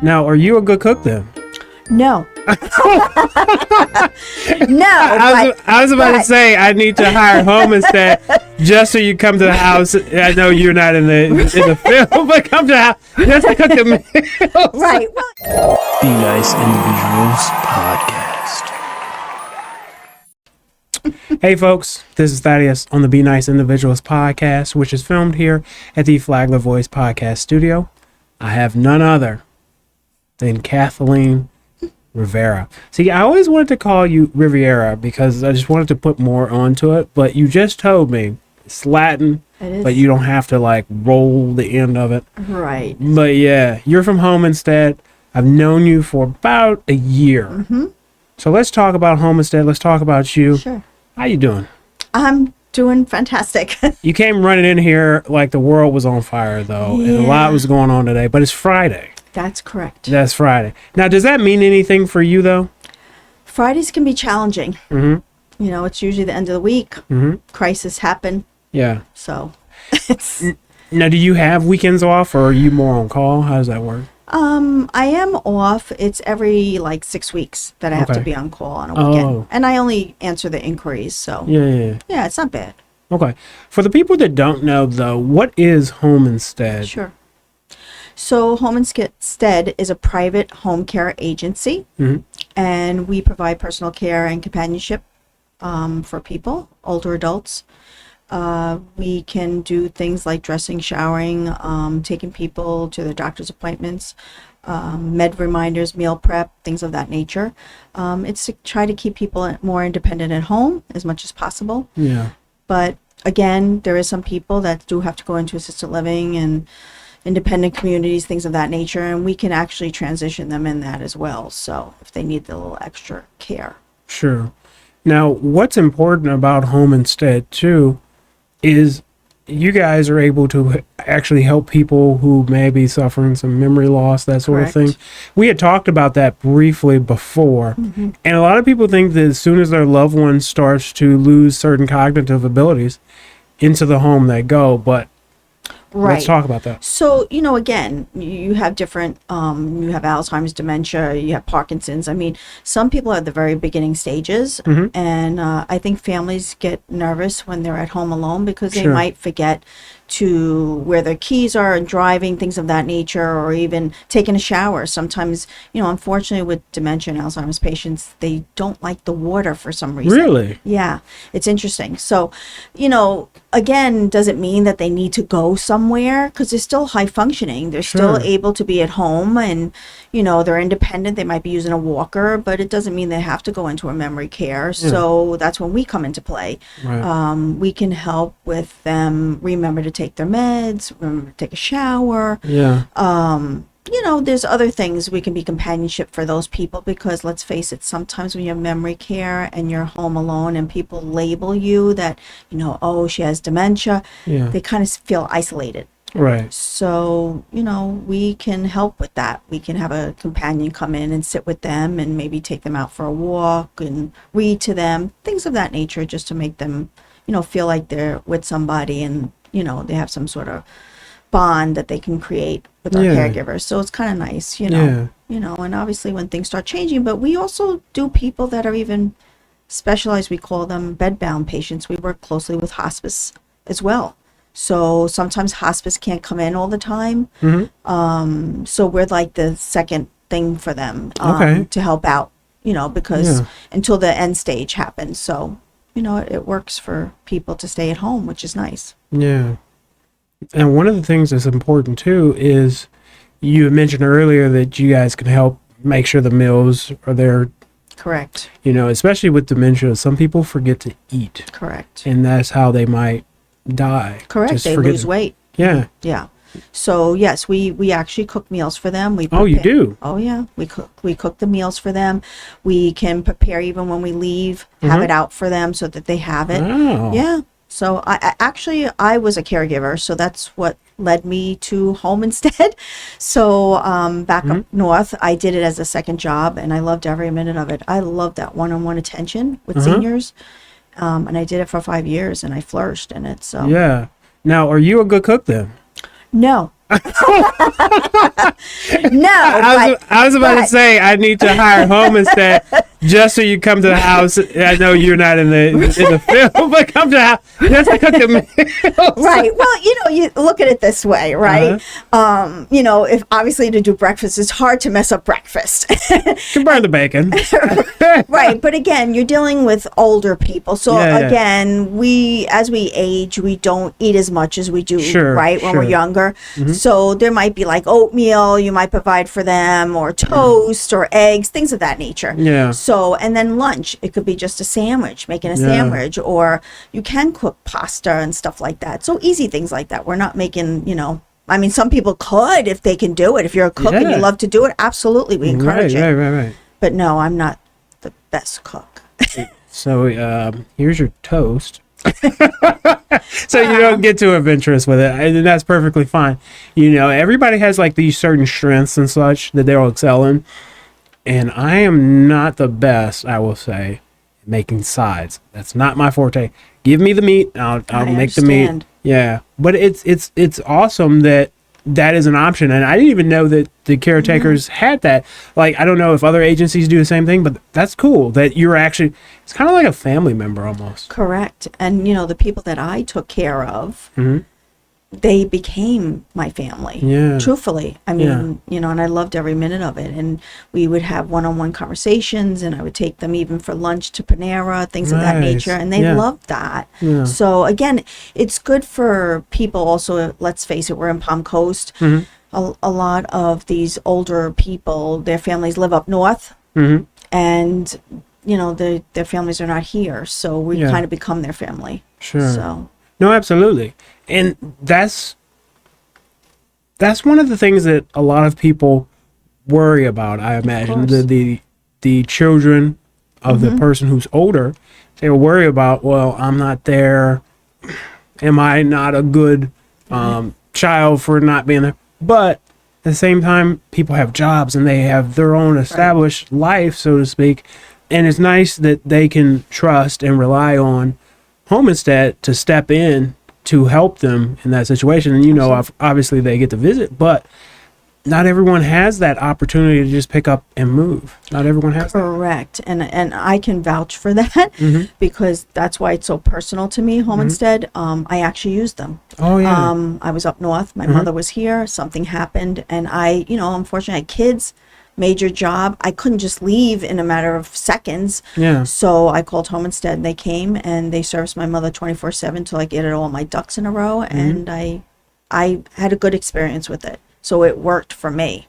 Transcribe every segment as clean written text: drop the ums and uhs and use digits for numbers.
Now, are you a good cook then? No. No. I was about to say I need to hire Homestead just so you come to the house. I know you're not in the film, but come to the house just to cook the meals. Right. Be Nice Individuals Podcast. Hey folks, this is Thaddeus on the Be Nice Individuals Podcast, which is filmed here at the Flagler Voice Podcast Studio. I have none other than Kathleen Rivera. See, I always wanted to call you Riviera because I just wanted to put more onto it, but you just told me it's Latin, but you don't have to like roll the end of it. Right. But yeah, you're from Homestead. I've known you for about a year. Mm-hmm. So let's talk about Homestead. Let's talk about you. Sure. How you doing? I'm doing fantastic. You came running in here like the world was on fire, though, and a lot was going on today, but it's Friday. That's correct. That's Friday. Now, does that mean anything for you, though? Fridays can be challenging. Mm-hmm. You know, it's usually the end of the week. Mm-hmm. Crisis happen. Yeah. So it's... Now, do you have weekends off, or are you more on call? How does that work? I am off. It's every like 6 weeks that I have to be on call on a weekend. Oh. And I only answer the inquiries, so Yeah, it's not bad. Okay. For the people that don't know, though, what is Homestead? Sure. So Homestead is a private home care agency, and we provide personal care and companionship for people, older adults. We can do things like dressing, showering, taking people to their doctor's appointments, med reminders, meal prep, things of that nature. It's to try to keep people more independent at home as much as possible. Yeah. But again, there is some people that do have to go into assisted living and independent communities, things of that nature, and we can actually transition them in that as well. So if they need a little extra care. Sure. Now, what's important about Homestead, too, is you guys are able to actually help people who may be suffering some memory loss, that sort of thing. We had talked about that briefly before, and a lot of people think that as soon as their loved one starts to lose certain cognitive abilities, into the home they go, but let's talk about that. So, you know, again, you have different, you have Alzheimer's, dementia, you have Parkinson's. I mean, some people are at the very beginning stages, and I think families get nervous when they're at home alone because they might forget to where their keys are and driving, things of that nature, or even taking a shower. Sometimes, you know, unfortunately with dementia and Alzheimer's patients, they don't like the water for some reason. Really? Yeah, it's interesting. So, you know, again, does it mean that they need to go somewhere? Because they're still high functioning. They're still able to be at home and, you know, they're independent. They might be using a walker, but it doesn't mean they have to go into a memory care. So that's when we come into play. Right. We can help with them remember to take their meds, remember to take a shower. Yeah. You know, there's other things we can be companionship for those people because let's face it, sometimes when you have memory care and you're home alone and people label you that, you know, oh, she has dementia, they kind of feel isolated. Right. So, you know, we can help with that. We can have a companion come in and sit with them and maybe take them out for a walk and read to them, things of that nature, just to make them, you know, feel like they're with somebody and, you know, they have some sort of bond that they can create with our caregivers. So it's kind of nice, you know, and obviously when things start changing, but we also do people that are even specialized. We call them bedbound patients. We work closely with hospice as well. So sometimes hospice can't come in all the time. So we're like the second thing for them to help out, you know, because until the end stage happens. So, you know, it works for people to stay at home, which is nice. Yeah. And one of the things that's important too is you had mentioned earlier that you guys can help make sure the meals are there. Correct. You know, especially with dementia, some people forget to eat. Correct. And that's how they might die. Correct. Just they lose weight. Yeah. Yeah. So yes, we actually cook meals for them. We you do? Oh yeah, we cook the meals for them. We can prepare even when we leave, have it out for them so that they have it. Oh. Yeah. So I was a caregiver, so that's what led me to Homestead. So back up north, I did it as a second job, and I loved every minute of it. I loved that one-on-one attention with seniors, and I did it for 5 years, and I flourished in it. So yeah. Now, are you a good cook then? No. No, I was about to but- say I need to hire home instead, just so you come to the house. I know you're not in the film, but come to the house just to cook the meals. right. Well, you look at it this way, right? If obviously to do breakfast, it's hard to mess up breakfast. You can burn the bacon. Right. But again, you're dealing with older people. So Yeah, yeah. again, as we age, we don't eat as much as we do, Sure, right? When we're sure. younger. So there might be like oatmeal you might provide for them, or toast or eggs, things of that nature. Yeah. So, and then lunch, it could be just a sandwich, making a sandwich, or you can cook pasta and stuff like that. So easy things like that. We're not making, I mean, some people could if they can do it. If you're a cook and you Yeah. love to do it, absolutely, we encourage it. Right. But no, I'm not the best cook. So here's your toast. So you don't get too adventurous with it, and that's perfectly fine. Everybody has like these certain strengths and such that they'll excel in, and I am not the best, I will say, at making sides. That's not my forte. Give me the meat, I'll make the meat. understand. Yeah, but it's awesome that is an option, and I didn't even know that the caretakers had that. Like, I don't know if other agencies do the same thing, but that's cool that you're actually, it's kind of like a family member almost. Correct. And, the people that I took care of, they became my family. Yeah. Truthfully. I mean, and I loved every minute of it. And we would have one-on-one conversations, and I would take them even for lunch to Panera, things of that Nice. nature. And they Yeah. loved that. Yeah. So again, it's good for people also. Let's face it, we're in Palm Coast. A lot of these older people, their families live up north. And, their families are not here. So we Yeah. kind of become their family. Sure. So. No, absolutely. And that's one of the things that a lot of people worry about, I imagine. course. The children of the person who's older, they will worry about, well, I'm not there. Am I not a good child for not being there? But at the same time, people have jobs and they have their own established life, so to speak. And it's nice that they can trust and rely on Homestead to step in to help them in that situation. And obviously they get to visit, but not everyone has that opportunity to just pick up and move. Not everyone has that. Correct. And I can vouch for that because that's why it's so personal to me, Homestead. I actually used them. Oh yeah. I was up north. My mother was here. Something happened. And I, unfortunately, I had kids, major job. I couldn't just leave in a matter of seconds. Yeah. So I called Homestead, and they came and they serviced my mother 24/7 till I get all my ducks in a row. And I had a good experience with it. So it worked for me.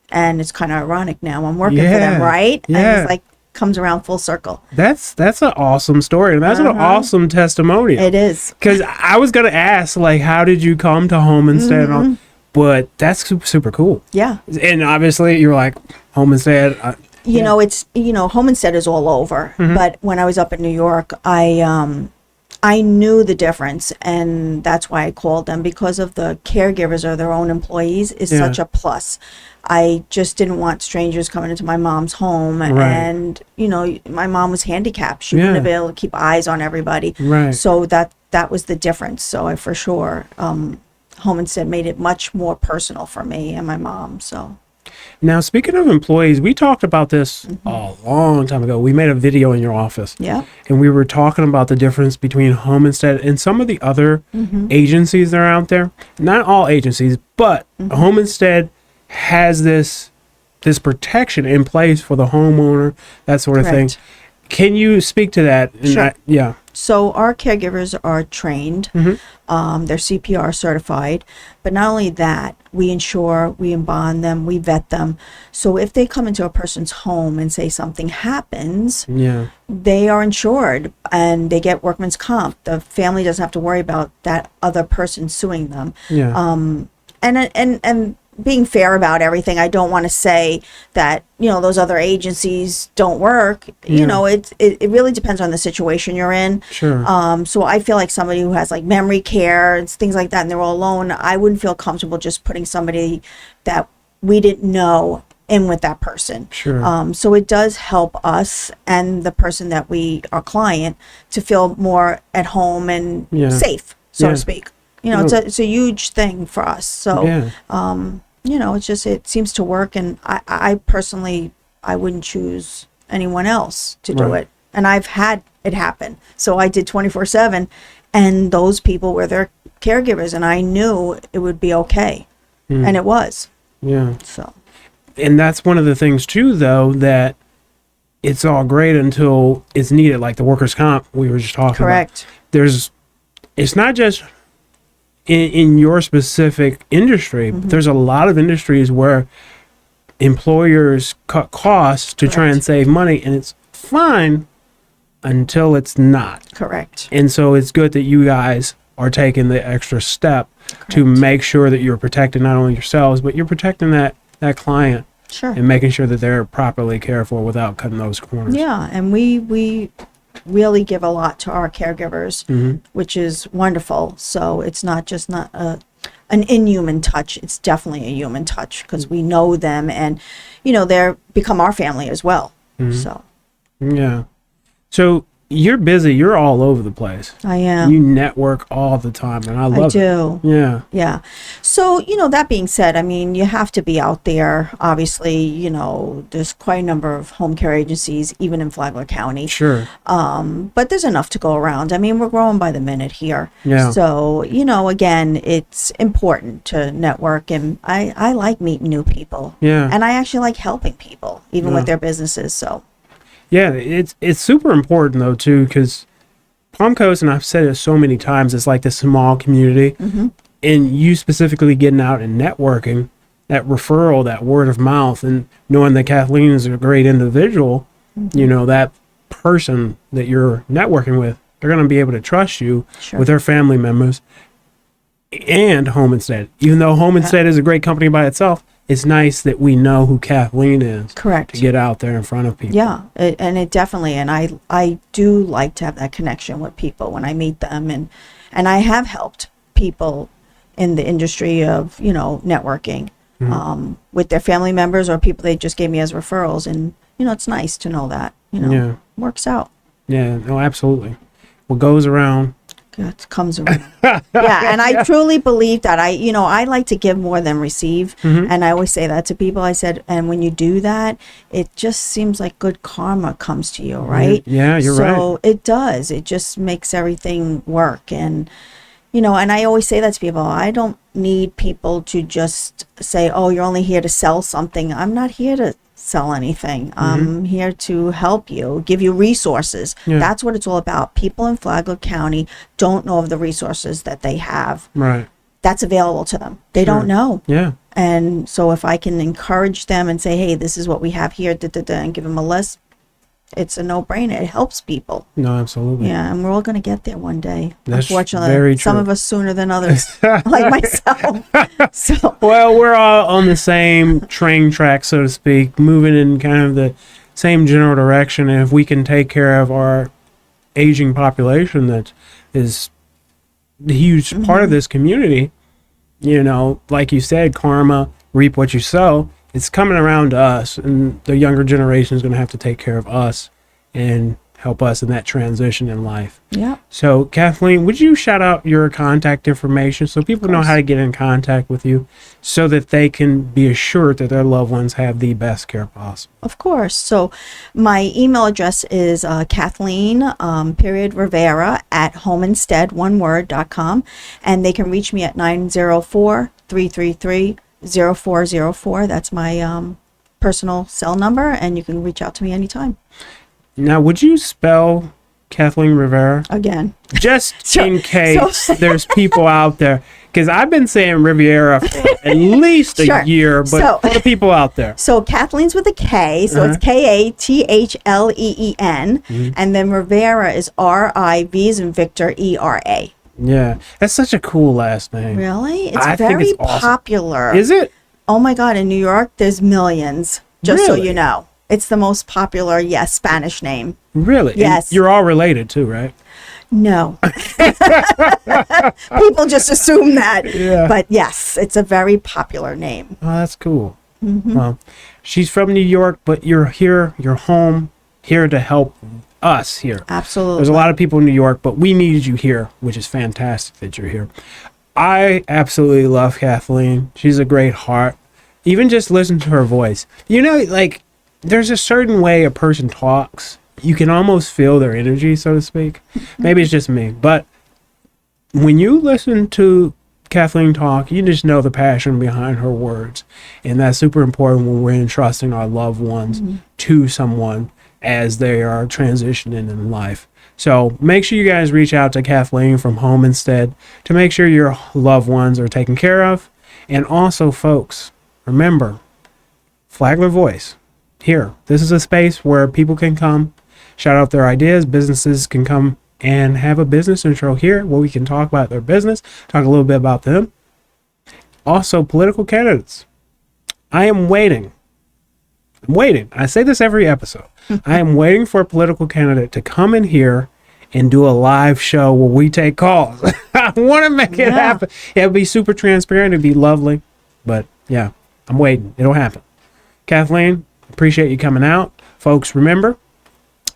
And it's kind of ironic now. I'm working for them, Yeah. right? Yeah. And it's like comes around full circle. That's an awesome story, and that's an awesome testimonial. It is. Because I was gonna ask, like, how did you come to Homestead? And all, but that's super cool. Yeah. And obviously, you're like Homestead. It's Homestead is all over. But when I was up in New York, I knew the difference, and that's why I called them, because of the caregivers or their own employees is Yeah. such a plus. I just didn't want strangers coming into my mom's home, Right. and my mom was handicapped. She wouldn't Yeah. have been able to keep eyes on everybody. Right. So that was the difference. So I for sure, Homestead made it much more personal for me and my mom. So. Now, speaking of employees, we talked about this a long time ago. We made a video in your office. Yeah. And we were talking about the difference between Homestead and some of the other agencies that are out there. Not all agencies, but Homestead has this protection in place for the homeowner, that sort of thing. Correct. Can you speak to that? And Sure. Yeah. So our caregivers are trained. They're CPR certified. But not only that, we insure, we bond them, we vet them. So if they come into a person's home and say something happens, Yeah. they are insured and they get workman's comp. The family doesn't have to worry about that other person suing them. Yeah. And being fair about everything, I don't want to say that those other agencies don't work. It really depends on the situation you're in. Sure. So I feel like somebody who has like memory care and things like that, and they're all alone, I wouldn't feel comfortable just putting somebody that we didn't know in with that person. Sure. So it does help us and the person that our client, to feel more at home and Yeah. safe, so Yeah. to speak. You know, it's a huge thing for us. So, you know, it seems to work. And I personally, I wouldn't choose anyone else to do it. And I've had it happen. So I did 24/7, and those people were their caregivers, and I knew it would be okay. And it was. Yeah. So. And that's one of the things too, though, that it's all great until it's needed, like the workers' comp we were just talking Correct. about. It's not just in your specific industry, but there's a lot of industries where employers cut costs to try and save money, and it's fine until it's not. Correct. And so it's good that you guys are taking the extra step to make sure that you're protecting not only yourselves, but you're protecting that client. Sure. And making sure that they're properly cared for without cutting those corners. Yeah, and we really give a lot to our caregivers, which is wonderful. So it's not just an inhuman touch. It's definitely a human touch because we know them, and you know they're become our family as well. So yeah. So you're busy. You're all over the place. I am. You network all the time, and I love it. I do. Yeah. Yeah. So, you know, that being said, I mean, you have to be out there. Obviously, you know, there's quite a number of home care agencies, even in Flagler County. Sure. But there's enough to go around. I mean, we're growing by the minute here. Yeah. So, you know, again, it's important to network, and I like meeting new people. Yeah. And I actually like helping people, even with their businesses. So. Yeah, it's super important though too, because Palm Coast, and I've said it so many times, it's like this small community, and you specifically getting out and networking, that referral, that word of mouth, and knowing that Kathleen is a great individual, you know, that person that you're networking with, they're going to be able to trust you with their family members and Home Instead. Even though Home Instead is a great company by itself, it's nice that we know who Kathleen is. Correct. To get out there in front of people. Yeah, it definitely, and I do like to have that connection with people when I meet them, and I have helped people in the industry of, you know, networking with their family members or people they just gave me as referrals, and you know, it's nice to know that, you know, works out. Yeah, no, absolutely. What goes around it comes around. Yeah, and I truly believe that. I like to give more than receive, and I always say that to people. I said, and when you do that, it just seems like good karma comes to you, right? Yeah, you're right. So it does. It just makes everything work, and you know, and I always say that to people. I don't need people to just say, "Oh, you're only here to sell something." I'm not here to sell anything. I'm here to help you, give you resources. That's what it's all about. People in Flagler County don't know of the resources that they have. Right. That's available to them. They don't know. Yeah. And so if I can encourage them and say, hey, this is what we have here, and give them a list, it's a no-brainer. It helps people. No, absolutely. Yeah, and we're all going to get there one day. That's unfortunately, very true. Some of us sooner than others, like myself. So. Well, we're all on the same train track, so to speak, moving in kind of the same general direction. And if we can take care of our aging population that is the huge part of this community, you know, like you said, karma, reap what you sow. It's coming around to us, and the younger generation is going to have to take care of us and help us in that transition in life. Yeah. So, Kathleen, would you shout out your contact information so people know how to get in contact with you so that they can be assured that their loved ones have the best care possible? Of course. So my email address is Kathleen Rivera at homeinstead.com, and they can reach me at 904-333-0404. That's my personal cell number, and you can reach out to me anytime. Now, would you spell Kathleen Rivera? Again. Just in case there's people out there. Because I've been saying Riviera for at least a year, but for the people out there. So Kathleen's with a K, so it's Katleen, and then Rivera is R-I-V as in Victor, E-R-A. Yeah, that's such a cool last name. Really? I very think it's awesome. popular. Is it? Oh my God, in New York, there's millions, just so you know. It's the most popular, Spanish name. Really? Yes. And you're all related too, right? No. People just assume that. Yeah. But yes, it's a very popular name. Oh, that's cool. Well, she's from New York, but you're here, you're home, here to help us here. Absolutely. There's a lot of people in New York, but we need you here, which is fantastic that you're here. I absolutely love Kathleen. She's a great heart. Even just listen to her voice. You know, like, there's a certain way a person talks. You can almost feel their energy, so to speak. Maybe it's just me. But when you listen to Kathleen talk, you just know the passion behind her words. And that's super important when we're entrusting our loved ones to someone as they are transitioning in life. So make sure you guys reach out to Kathleen from Home Instead to make sure your loved ones are taken care of. And also, folks, remember, Flagler Voice. Here, this is a space where people can come, shout out their ideas. Businesses can come and have a business intro here where we can talk about their business, talk a little bit about them. Also, political candidates. I am waiting. I'm waiting. I say this every episode. I am waiting for a political candidate to come in here and do a live show where we take calls. I want to make it happen. It'll be super transparent. It'd be lovely. But yeah, I'm waiting. It'll happen. Kathleen, appreciate you coming out. Folks, remember,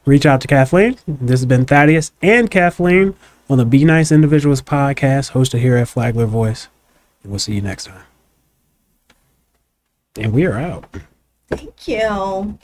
reach out to Kathleen. This has been Thaddeus and Kathleen on the Be Nice Individuals podcast, hosted here at Flagler Voice. And we'll see you next time. And we are out. Thank you.